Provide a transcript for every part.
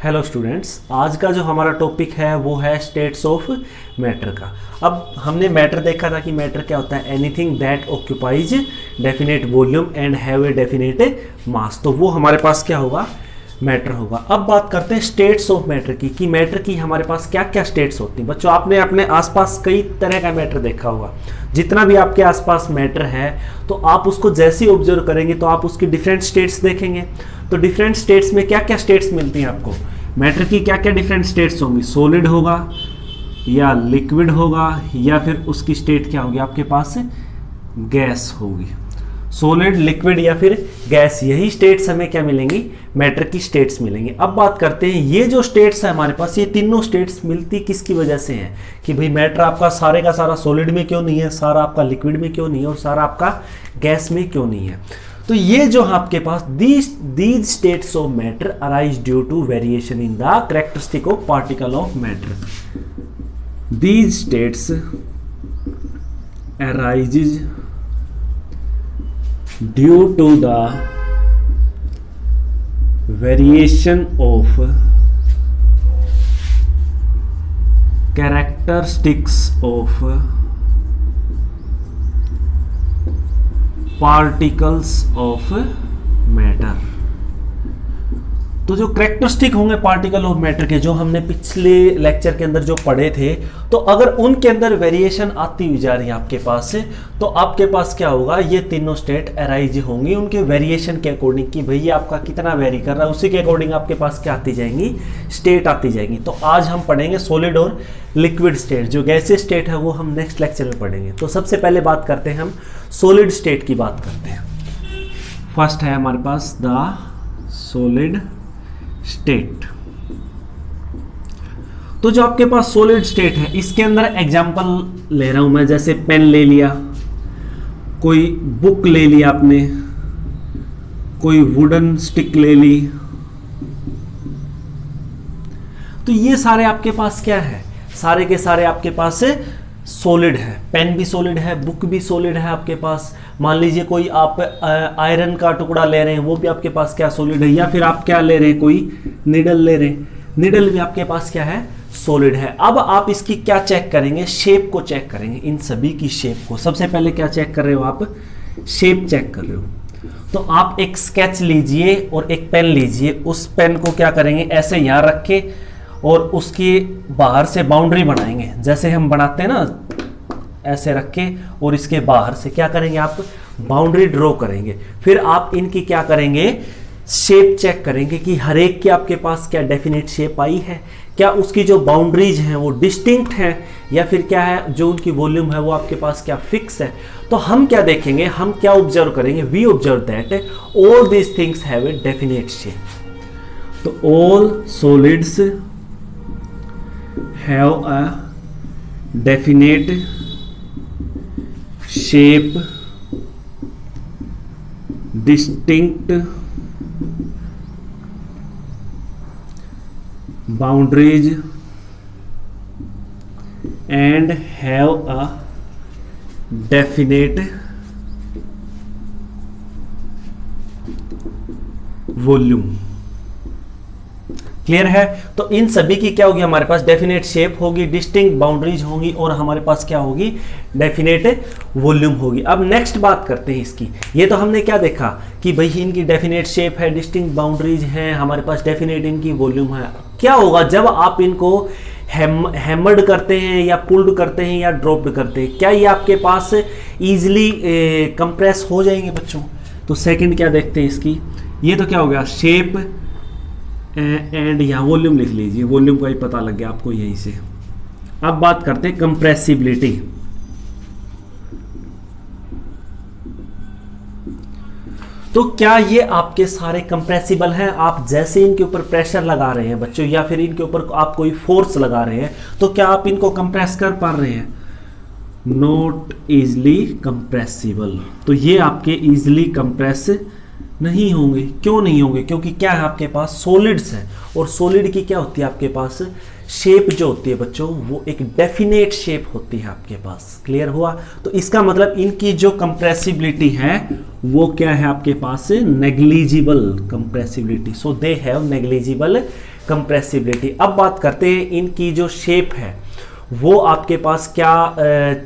Hello students, आज का जो हमारा टॉपिक है वो है स्टेट्स ऑफ मैटर का। अब हमने मैटर देखा था कि मैटर क्या होता है, anything that occupies definite volume and have a definite मास। तो वो हमारे पास क्या होगा, मैटर होगा। अब बात करते हैं स्टेट्स ऑफ मैटर की कि मैटर की हमारे पास क्या क्या स्टेट्स होती हैं। बच्चों, आपने अपने आसपास कई तरह का मैटर देखा होगा। जितना भी आपके आसपास मैटर है तो आप उसको जैसे ही ऑब्जर्व करेंगे तो आप उसकी डिफरेंट स्टेट्स देखेंगे। तो डिफरेंट स्टेट्स में क्या क्या स्टेट्स मिलती हैं आपको, मैटर की क्या क्या डिफरेंट स्टेट्स होंगी। सॉलिड होगा या लिक्विड होगा या फिर उसकी स्टेट क्या होगी आपके पास, गैस होगी। सॉलिड, लिक्विड या फिर गैस, यही स्टेट्स हमें क्या मिलेंगी, मैटर की स्टेट्स मिलेंगी। अब बात करते हैं ये जो स्टेट्स है हमारे पास, ये तीनों स्टेट्स मिलती किसकी वजह से हैं कि भाई मैटर आपका सारे का सारा सॉलिड में क्यों नहीं है, सारा आपका लिक्विड में क्यों नहीं है और सारा आपका गैस में क्यों नहीं है। तो ये जो आपके पास these states of matter arise due to variation in the characteristic of particle of matter. These states arises due to the variation of characteristics of particles of matter। तो जो करेक्टरिस्टिक होंगे पार्टिकल ऑफ मैटर के, जो हमने पिछले lecture के अंदर जो पढ़े थे, तो अगर उनके अंदर वेरिएशन आती हुई जा रही है आपके पास से, तो आपके पास क्या होगा, ये तीनों स्टेट अराइज होंगी उनके वेरिएशन के अकॉर्डिंग कि भैया आपका कितना वेरी कर रहा है, उसी के अकॉर्डिंग आपके पास क्या आती जाएंगी, स्टेट आती जाएंगी। तो आज हम पढ़ेंगे सॉलिड और लिक्विड स्टेट। जो गैसीय स्टेट है वो हम नेक्स्ट लेक्चर में पढ़ेंगे। तो सबसे पहले बात करते हैं, हम सॉलिड स्टेट की बात करते हैं। फर्स्ट है हमारे पास द सॉलिड स्टेट। तो जो आपके पास सॉलिड स्टेट है, इसके अंदर एग्जांपल ले रहा हूं मैं, जैसे पेन ले लिया, कोई बुक ले लिया आपने, कोई वुडन स्टिक ले ली। तो ये सारे आपके पास क्या है, सारे के सारे आपके पास सॉलिड है। पेन भी सॉलिड है, बुक भी सॉलिड है आपके पास। मान लीजिए कोई आप आयरन का टुकड़ा ले रहे हैं, वो भी आपके पास क्या सॉलिड है। या फिर आप क्या ले रहे हैं, कोई निडल ले रहे हैं, निडल भी आपके पास क्या है, सॉलिड है। अब आप इसकी क्या चेक करेंगे, शेप को चेक करेंगे, इन सभी की शेप को। सबसे पहले क्या चेक कर रहे हो आप, शेप चेक कर रहे हो। तो आप एक स्केच लीजिए और एक पेन लीजिए, उस पेन को क्या करेंगे, ऐसे यहां रख के और उसके बाहर से बाउंड्री बनाएंगे, जैसे हम बनाते हैं ना, ऐसे रख के, और इसके बाहर से क्या करेंगे, आप बाउंड्री ड्रॉ करेंगे। फिर आप इनकी क्या करेंगे, शेप चेक करेंगे कि हर एक की आपके पास क्या डेफिनेट शेप आई है, क्या उसकी जो बाउंड्रीज हैं वो डिस्टिंक्ट हैं, या फिर क्या है जो उनकी वॉल्यूम है वो आपके पास क्या फिक्स है। तो हम क्या देखेंगे, हम क्या ऑब्जर्व करेंगे, we observe that all these things have a definite shape. तो all solids have a definite shape, distinct boundaries and have a definite volume। Clear है। तो इन सभी की क्या होगी, हमारे पास डेफिनेट शेप होगी, डिस्टिंक्ट बाउंड्रीज होंगी और हमारे पास क्या होगी, डेफिनेट वॉल्यूम होगी। अब नेक्स्ट बात करते हैं इसकी। ये तो हमने क्या देखा कि भाई इनकी डेफिनेट शेप है, डिस्टिंक्ट बाउंड्रीज हैं, हमारे पास डेफिनेट इनकी वॉल्यूम है। क्या होगा जब आप इनको हैमर्ड करते हैं या पुल्ड करते हैं या ड्रॉप्ड करते हैं, क्या ये आपके पास इजीली कंप्रेस हो जाएंगे बच्चों। तो सेकंड क्या देखते हैं इसकी, ये तो क्या हो गया, शेप एंड यहाँ वॉल्यूम लिख लीजिए, वॉल्यूम का ही पता लग गया आपको यहीं से। अब बात करते हैं कंप्रेसिबिलिटी। तो क्या ये आपके सारे कंप्रेसिबल हैं, आप जैसे इनके ऊपर प्रेशर लगा रहे हैं बच्चों, या फिर इनके ऊपर आप कोई फोर्स लगा रहे हैं, तो क्या आप इनको कंप्रेस कर पा रहे हैं, नॉट इजली कंप्रेसिबल। तो ये आपके इजली कंप्रेस नहीं होंगे। क्यों नहीं होंगे, क्योंकि क्या है आपके पास सॉलिड्स हैं, और सॉलिड की क्या होती है आपके पास, शेप जो होती है बच्चों वो एक डेफिनेट शेप होती है आपके पास। क्लियर हुआ। तो इसका मतलब इनकी जो कंप्रेसिबिलिटी है वो क्या है आपके पास, negligible compressibility. So they have negligible compressibility. अब बात करते हैं इनकी जो शेप है वो आपके पास क्या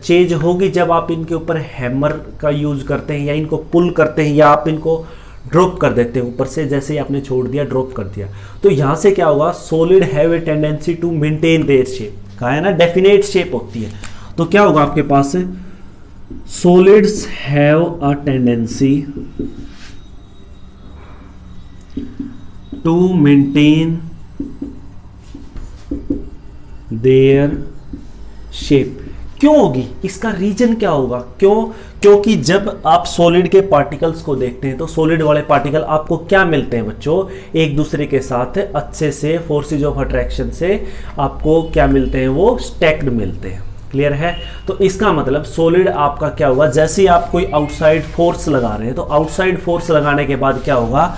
चेंज होगी जब आप इनके ऊपर हैमर का यूज करते हैं या इनको पुल करते हैं या आप इनको ड्रॉप कर देते हैं ऊपर से, जैसे ही आपने छोड़ दिया ड्रॉप कर दिया, तो यहां से क्या होगा, solid have a tendency to maintain their shape. कहा है ना डेफिनेट शेप होती है, तो क्या होगा आपके पास, solids have a tendency to maintain their shape. क्यों होगी, इसका रीजन क्या होगा, क्योंकि जब आप सॉलिड के पार्टिकल्स को देखते हैं तो सॉलिड वाले पार्टिकल आपको क्या मिलते हैं बच्चों, एक दूसरे के साथ अच्छे से फोर्सेज ऑफ अट्रैक्शन से आपको क्या मिलते हैं, वो स्टैक्ड मिलते हैं। क्लियर है, तो इसका मतलब सॉलिड आपका क्या होगा, जैसे ही आप कोई आउटसाइड फोर्स लगा रहे हैं तो आउटसाइड फोर्स लगाने के बाद क्या होगा,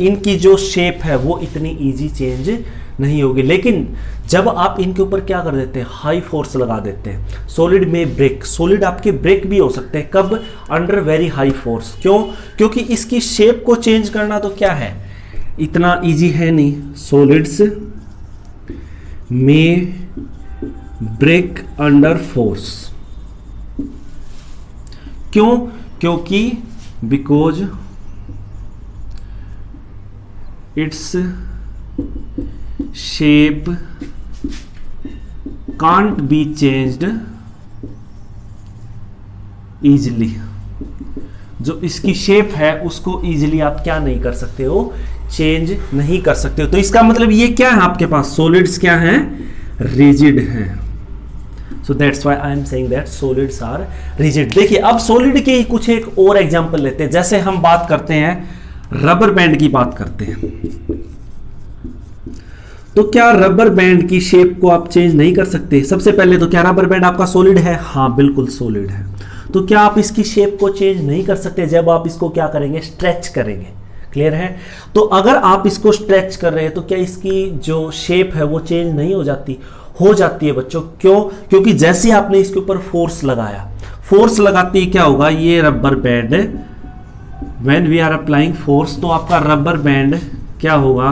इनकी जो शेप है वो इतनी इजी चेंज नहीं होगी। लेकिन जब आप इनके ऊपर क्या कर देते हैं, हाई फोर्स लगा देते हैं, सॉलिड में ब्रेक, सॉलिड आपके ब्रेक भी हो सकते हैं, कब, अंडर वेरी हाई फोर्स। क्यों, क्योंकि इसकी शेप को चेंज करना तो क्या है, इतना इजी है नहीं। सॉलिड्स में ब्रेक अंडर फोर्स, क्यों, क्योंकि because its shape can't be changed easily. जो इसकी शेप है उसको इजिली आप क्या नहीं कर सकते हो, चेंज नहीं कर सकते हो। तो इसका मतलब ये क्या है, आपके पास सॉलिड्स क्या हैं, रिजिड हैं। So that's why I am saying that solids are rigid. देखिए अब सॉलिड के कुछ एक और एग्जांपल लेते हैं, जैसे हम बात करते हैं रबर बैंड की बात करते हैं, तो क्या रबर बैंड की शेप को आप चेंज नहीं कर सकते। सबसे पहले तो क्या रबर बैंड आपका सॉलिड है, हाँ बिल्कुल सॉलिड है, तो क्या आप इसकी शेप को चेंज नहीं कर सकते जब आप इसको क्या करेंगे, स्ट्रेच करेंगे। क्लियर है, तो अगर आप इसको स्ट्रेच कर रहे हैं तो क्या इसकी जो शेप है वो चेंज नहीं हो जाती, हो जाती है बच्चों। क्यों, क्योंकि जैसे आपने इसके ऊपर फोर्स लगाया, फोर्स लगाते ही क्या होगा, ये rubber band, when we are applying force, तो आपका रबर बैंड क्या होगा,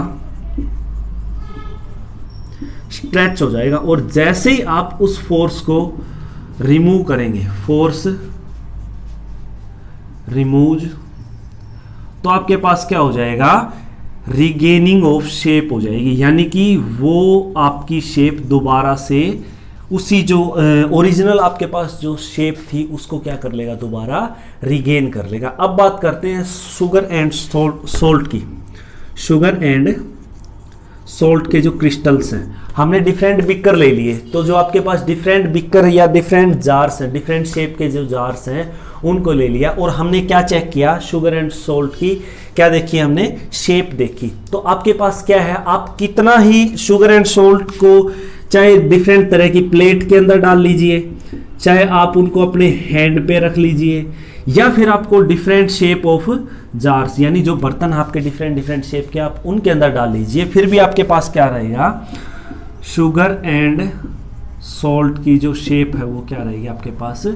स्ट्रेच हो जाएगा। और जैसे ही आप उस फोर्स को रिमूव करेंगे, फोर्स रिमूव, तो आपके पास क्या हो जाएगा, रिगेनिंग ऑफ शेप हो जाएगी, यानी कि वो आपकी शेप दोबारा से उसी जो ओरिजिनल आपके पास जो शेप थी उसको क्या कर लेगा, दोबारा रिगेन कर लेगा। अब बात करते हैं शुगर एंड सोल्ट की। शुगर एंड सोल्ट के जो क्रिस्टल्स हैं, हमने डिफरेंट बिकर ले लिए, तो जो आपके पास डिफरेंट बिकर या डिफरेंट जार्स हैं, डिफरेंट शेप के जो जार्स हैं उनको ले लिया, और हमने क्या चेक किया, शुगर एंड सोल्ट की क्या देखी, हमने शेप देखी। तो आपके पास क्या है, आप कितना ही शुगर एंड सोल्ट को चाहे डिफरेंट तरह की प्लेट के अंदर डाल लीजिए, चाहे आप उनको अपने हैंड पे रख लीजिए, या फिर आपको डिफरेंट शेप ऑफ जार्स, यानी जो बर्तन आपके डिफरेंट शेप के आप उनके अंदर डाल लीजिए, फिर भी आपके पास क्या रहेगा, शुगर एंड सॉल्ट की जो शेप है वो क्या रहेगी आपके पास,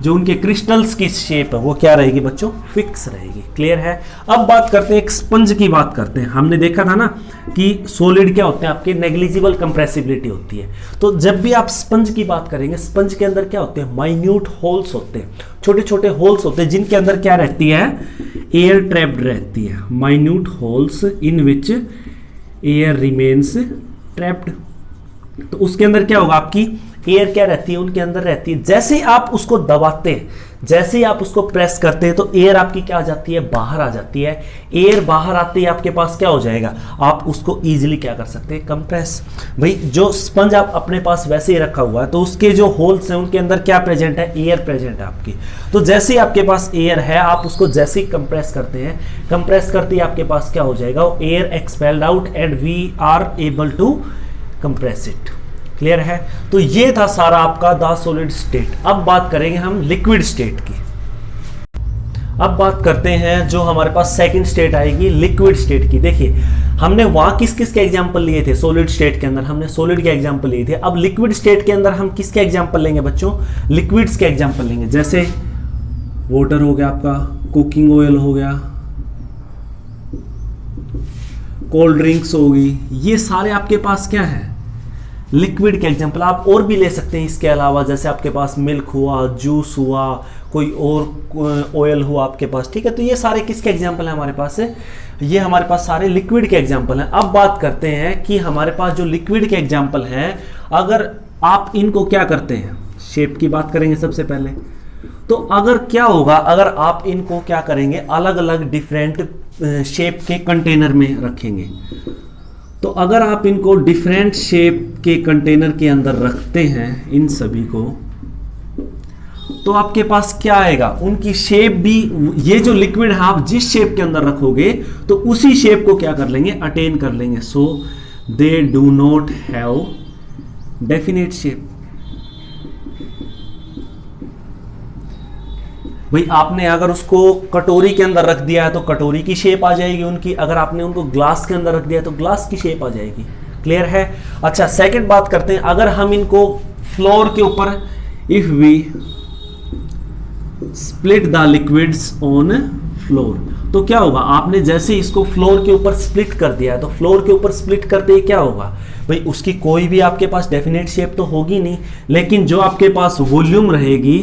जो उनके क्रिस्टल्स की शेप है वो क्या रहेगी बच्चों, फिक्स रहेगी। क्लियर है। अब बात करते हैं एक स्पंज की बात करते हैं। हमने देखा था ना कि सॉलिड क्या होते हैं आपके, नेग्लिजिबल कंप्रेसिबिलिटी होती है। तो जब भी आप स्पंज की बात करेंगे, स्पंज के अंदर क्या होते हैं, माइन्यूट होल्स होते हैं, छोटे छोटे होल्स होते हैं, जिनके अंदर क्या रहती है, एयर ट्रैप्ड रहती है। Minute holes in which air remains trapped, तो उसके अंदर क्या होगा, आपकी एयर क्या रहती है, उनके अंदर रहती है। जैसे ही आप उसको दबाते हैं, जैसे ही आप उसको प्रेस करते हैं, तो एयर आपकी क्या आ जाती है, बाहर आ जाती है। एयर बाहर आते ही आपके पास क्या हो जाएगा, आप उसको इजीली क्या कर सकते हैं, कंप्रेस। भाई जो स्पंज आप अपने पास वैसे ही रखा हुआ है, तो उसके जो होल्स हैं उनके अंदर क्या प्रेजेंट है, एयर प्रेजेंट है आपकी। तो जैसे ही आपके पास एयर है, आप उसको जैसे ही कंप्रेस करते हैं, कंप्रेस करते ही आपके पास क्या हो जाएगा, वो air expelled out and we are able to compress it. Clear है। तो ये था सारा आपका द सॉलिड स्टेट। अब बात करेंगे हम लिक्विड स्टेट की। अब बात करते हैं जो हमारे पास सेकंड स्टेट आएगी, लिक्विड स्टेट की। देखिए हमने वहां किस किस के एग्जांपल लिए थे, सॉलिड स्टेट के अंदर हमने सॉलिड के एग्जांपल लिए थे। अब लिक्विड स्टेट के अंदर हम किसके एग्जांपल लेंगे बच्चों, लिक्विड्स के एग्जांपल लेंगे। जैसे वाटर हो गया आपका, कुकिंग ऑयल हो गया, कोल्ड ड्रिंक्स होगी, ये सारे आपके पास क्या है, लिक्विड के एग्जांपल। आप और भी ले सकते हैं इसके अलावा, जैसे आपके पास मिल्क हुआ, जूस हुआ, कोई और ऑयल हुआ आपके पास, ठीक है। तो ये सारे किसके एग्जांपल हैं हमारे पास है, ये हमारे पास सारे लिक्विड के एग्जांपल हैं। अब बात करते हैं कि हमारे पास जो लिक्विड के एग्जांपल हैं, अगर आप इनको क्या करते हैं, शेप की बात करेंगे सबसे पहले। तो अगर क्या होगा, अगर आप इनको क्या करेंगे, अलग अलग डिफरेंट शेप के कंटेनर में रखेंगे, तो अगर आप इनको डिफरेंट शेप के कंटेनर के अंदर रखते हैं इन सभी को, तो आपके पास क्या आएगा, उनकी शेप भी, ये जो लिक्विड है आप जिस शेप के अंदर रखोगे तो उसी शेप को क्या कर लेंगे, अटेन कर लेंगे। So they do not have definite shape. भाई आपने अगर उसको कटोरी के अंदर रख दिया है तो कटोरी की शेप आ जाएगी उनकी, अगर आपने उनको ग्लास के अंदर रख दिया है तो ग्लास की शेप आ जाएगी। क्लियर है। अच्छा, सेकंड बात करते हैं, अगर हम इनको फ्लोर के ऊपर, if we split the liquids on floor, तो क्या होगा, आपने जैसे इसको फ्लोर के ऊपर स्प्लिट कर दिया है, तो फ्लोर के ऊपर स्प्लिट करते ही क्या होगा भाई, उसकी कोई भी आपके पास डेफिनेट शेप तो होगी नहीं, लेकिन जो आपके पास वॉल्यूम रहेगी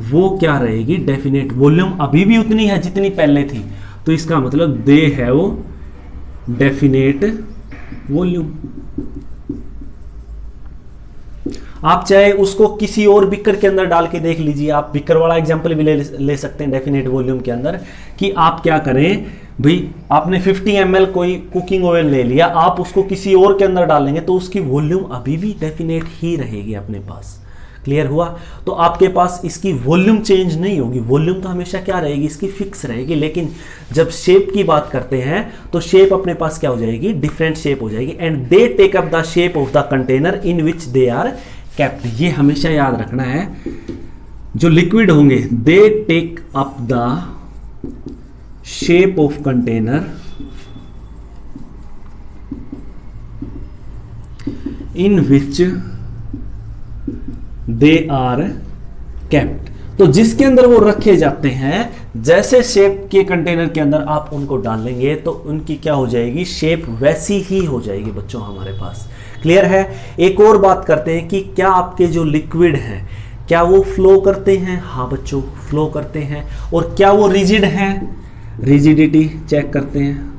वो क्या रहेगी, डेफिनेट। वॉल्यूम अभी भी उतनी है जितनी पहले थी, तो इसका मतलब दे हैव डेफिनेट वॉल्यूम। आप चाहे उसको किसी और बिकर के अंदर डाल के देख लीजिए, आप बिकर वाला एग्जांपल भी ले सकते हैं डेफिनेट वॉल्यूम के अंदर, कि आप क्या करें भाई, आपने 50 ml कोई कुकिंग ऑयल ले लिया, आप उसको किसी और के अंदर डालेंगे तो उसकी वॉल्यूम अभी भी डेफिनेट ही रहेगी अपने पास। क्लियर हुआ। तो आपके पास इसकी वॉल्यूम चेंज नहीं होगी, वॉल्यूम तो हमेशा क्या रहेगी, इसकी फिक्स रहेगी। लेकिन जब शेप की बात करते हैं तो शेप अपने पास क्या हो जाएगी, डिफरेंट शेप हो जाएगी। And they take up the shape of the container in which they are kept. ये हमेशा याद रखना है, जो लिक्विड होंगे they take up the shape of container in which they are kept. तो जिसके अंदर वो रखे जाते हैं, जैसे शेप के कंटेनर के अंदर आप उनको डालेंगे तो उनकी क्या हो जाएगी, शेप वैसी ही हो जाएगी बच्चों हमारे पास। क्लियर है। एक और बात करते हैं कि क्या आपके जो लिक्विड हैं क्या वो फ्लो करते हैं। हाँ बच्चों, फ्लो करते हैं। और क्या वो रिजिड हैं, रिजिडिटी चेक करते हैं,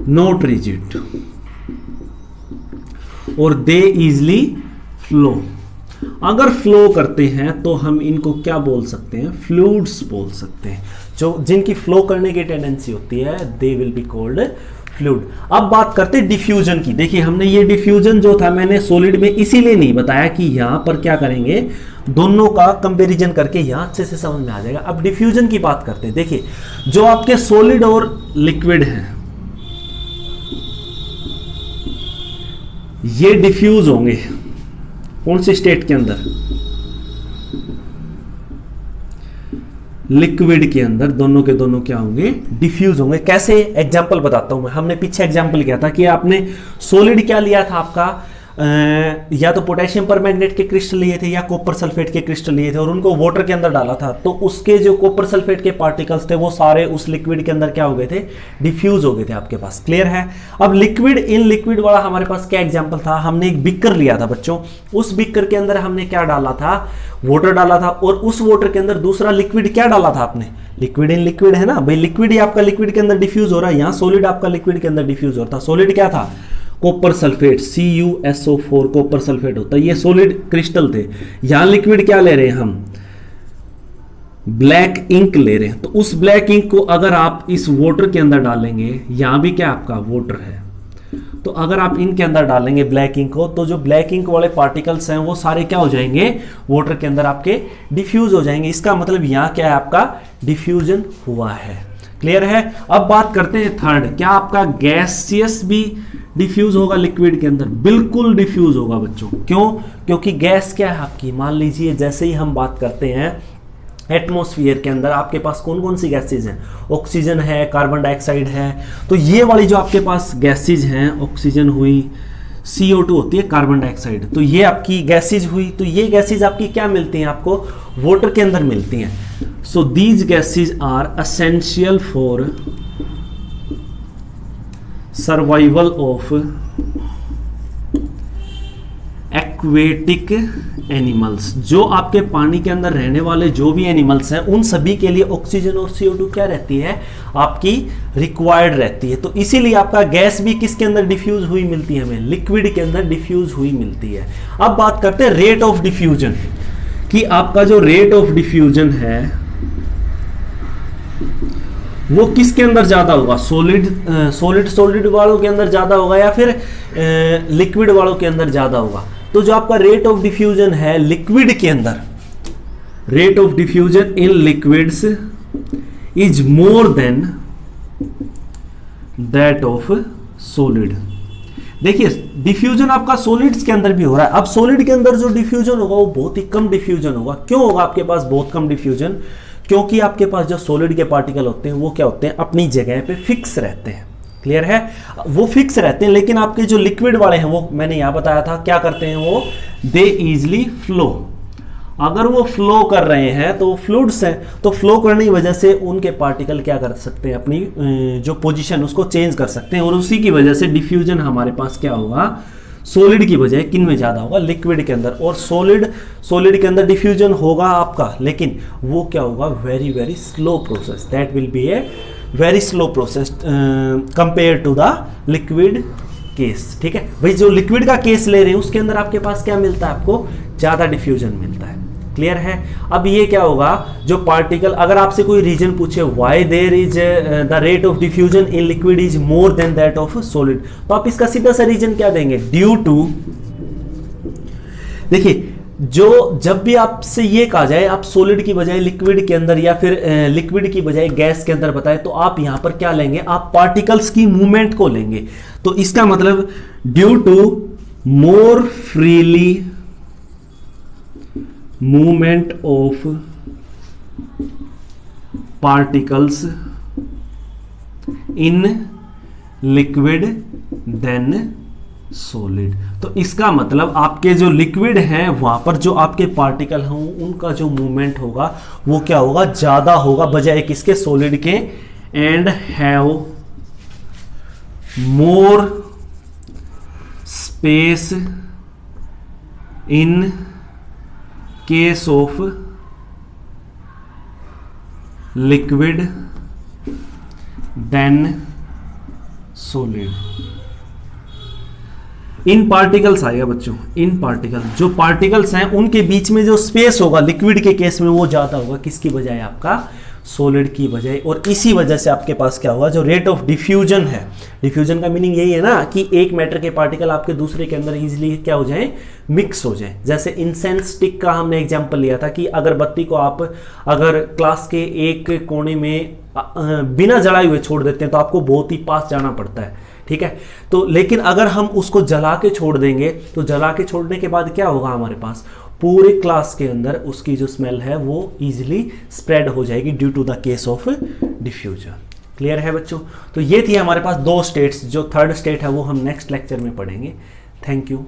नॉट रिजिड। और दे इजली फ्लो। अगर फ्लो करते हैं तो हम इनको क्या बोल सकते हैं, फ्लूइड्स बोल सकते हैं। जो जिनकी फ्लो करने की टेंडेंसी होती है they will be called fluid. अब बात करते हैं डिफ्यूजन की। देखिए हमने ये डिफ्यूजन जो था मैंने सॉलिड में इसीलिए नहीं बताया कि यहां पर क्या करेंगे, दोनों का कंपैरिजन करके यहां अच्छे से समझ में आ जाएगा। अब डिफ्यूजन की बात करते हैं। देखिए जो आपके सॉलिड और लिक्विड हैं ये डिफ्यूज होंगे कौन सी स्टेट के अंदर, लिक्विड के अंदर। दोनों के दोनों क्या होंगे, डिफ्यूज होंगे। कैसे, एग्जांपल बताता हूं मैं। हमने पीछे एग्जांपल किया था कि आपने सॉलिड क्या लिया था आपका, या तो पोटेशियम परमैंगनेट के क्रिस्टल लिए थे या कॉपर सल्फेट के क्रिस्टल लिए थे और उनको वाटर के अंदर डाला था, तो उसके जो कॉपर सल्फेट के पार्टिकल्स थे वो सारे उस लिक्विड के अंदर क्या हो गए थे, डिफ्यूज हो गए थे आपके पास। क्लियर है। अब लिक्विड इन लिक्विड वाला हमारे पास क्या एग्जांपल था, हमने एक बिकर लिया था बच्चों, उस बिकर के अंदर हमने क्या डाला था, वाटर डाला था, और उस वाटर के अंदर दूसरा लिक्विड क्या डाला था आपने, लिक्विड इन लिक्विड है ना भाई, लिक्विड ही आपका लिक्विड के अंदर डिफ्यूज हो रहा है। यहाँ सॉलिड आपका लिक्विड के अंदर डिफ्यूज हो रहा था। सॉलिड क्या था, copper sulphate, CuSO4 copper sulphate होता है, ये सॉलिड क्रिस्टल थे। यहां लिक्विड क्या ले रहे हैं हम, ब्लैक इंक ले रहे हैं। तो उस ब्लैक इंक को अगर आप इस वाटर के अंदर डालेंगे, यहां भी क्या आपका वाटर है, तो अगर आप इनके अंदर डालेंगे ब्लैक इंक को, तो जो ब्लैक इंक वाले पार्टिकल्स हैं वो सारे क्या हो जाएंगे, वाटर के अंदर आपके डिफ्यूज हो जाएंगे। इसका मतलब यहां क्या है, आपका डिफ्यूजन हुआ है। क्लियर है। अब बात करते हैं थर्ड, क्या आपका गैसियस भी डिफ्यूज होगा लिक्विड के अंदर, बिल्कुल डिफ्यूज होगा बच्चों। क्यों, क्योंकि गैस क्या है आपकी, मान लीजिए जैसे ही हम बात करते हैं एटमॉस्फेयर के अंदर आपके पास कौन कौन सी गैसेज हैं, ऑक्सीजन है, कार्बन डाइऑक्साइड है। तो ये वाली जो आपके पास गैसेज हैं, ऑक्सीजन हुई, CO2 होती है, कार्बन डाइऑक्साइड, तो ये आपकी गैसेज हुई। तो ये गैसेज आपकी क्या मिलती हैं आपको, वाटर के अंदर मिलती हैं। So these gases are essential for survival of aquatic animals, जो आपके पानी के अंदर रहने वाले जो भी एनिमल्स हैं उन सभी के लिए ऑक्सीजन और CO2 क्या रहती है, आपकी रिक्वायर्ड रहती है। तो इसीलिए आपका गैस भी किसके अंदर डिफ्यूज हुई मिलती है, हमें लिक्विड के अंदर डिफ्यूज हुई मिलती है। अब बात करते हैं रेट ऑफ डिफ्यूजन, कि आपका जो रेट ऑफ डिफ्यूजन है वो किसके अंदर ज्यादा होगा, सॉलिड वालों के अंदर ज्यादा होगा या फिर लिक्विड वालों के अंदर ज्यादा होगा। तो जो आपका रेट ऑफ डिफ्यूजन है लिक्विड के अंदर, rate of diffusion in liquids is more than that of solid. देखिए डिफ्यूजन आपका सॉलिड्स के अंदर भी हो रहा है। अब सॉलिड के अंदर जो डिफ्यूजन होगा वो बहुत ही कम डिफ्यूजन होगा। क्यों होगा आपके पास बहुत कम डिफ्यूजन, क्योंकि आपके पास जो सॉलिड के पार्टिकल होते हैं वो क्या होते हैं, अपनी जगह पे फिक्स रहते हैं। क्लियर है, वो फिक्स रहते हैं। लेकिन आपके जो लिक्विड वाले हैं वो मैंने यहां बताया था क्या करते हैं, वो दे इजली फ्लो। अगर वो फ्लो कर रहे हैं तो फ्लूइड्स हैं, तो फ्लो करने की वजह से उनके पार्टिकल क्या कर सकते हैं, अपनी जो पोजीशन उसको चेंज कर सकते हैं, और उसी की वजह से डिफ्यूजन हमारे पास क्या होगा, सॉलिड की बजाय किन में ज्यादा होगा, लिक्विड के अंदर। और सॉलिड के अंदर डिफ्यूजन होगा आपका, लेकिन वो क्या होगा, very very slow process, that will be a very slow process compare to the liquid case. ठीक है भाई, जो लिक्विड का केस ले रहे हैं उसके अंदर आपके पास क्या मिलता है, आपको ज्यादा डिफ्यूजन मिलता है। क्लियर है। अब ये क्या होगा, जो पार्टिकल, अगर आपसे कोई रीजन पूछे why there is the rate of diffusion in liquid is more than that of solid, तो आप इसका सीधा सा रीजन क्या देंगे, ड्यू टू, देखिए जो जब भी आपसे ये कहा जाए आप सॉलिड की बजाय लिक्विड के अंदर या फिर लिक्विड की बजाय गैस के अंदर बताएं, तो आप यहां पर क्या लेंगे, आप पार्टिकल्स की मूवमेंट को लेंगे। तो इसका मतलब due to more freely movement of particles in liquid than solid. तो इसका मतलब आपके जो लिक्विड हैं वहां पर जो आपके पार्टिकल हों उनका जो मूवमेंट होगा वो क्या होगा, ज्यादा होगा बजाय किसके, सॉलिड के। And have more space in case of liquid than solid. इन पार्टिकल्स आएगा बच्चों, इन पार्टिकल, जो पार्टिकल्स हैं उनके बीच में जो स्पेस होगा लिक्विड के केस में वो ज्यादा होगा किसकी बजाय, आपका सॉलिड की बजाय। और इसी वजह से आपके पास क्या होगा, जो रेट ऑफ डिफ्यूजन है, डिफ्यूजन का मीनिंग यही है ना कि एक मैटर के पार्टिकल आपके दूसरे के अंदर इजीली क्या हो जाए, मिक्स हो जाए। जैसे इंसेंस स्टिक का हमने एग्जांपल लिया था कि अगरबत्ती को आप अगर क्लास के एक कोने में बिना जलाए हुए छोड़ देते हैं तो आपको बहुत ही पास जाना पड़ता है। ठीक है, तो लेकिन अगर हम उसको जला के छोड़ देंगे तो जला के छोड़ने के बाद क्या होगा, हमारे पास पूरे क्लास के अंदर उसकी जो स्मेल है वो इजीली स्प्रेड हो जाएगी due to the case of diffusion. Clear है बच्चों। तो ये थी हमारे पास दो स्टेट्स, जो थर्ड स्टेट है वो हम नेक्स्ट लेक्चर में पढ़ेंगे। Thank you.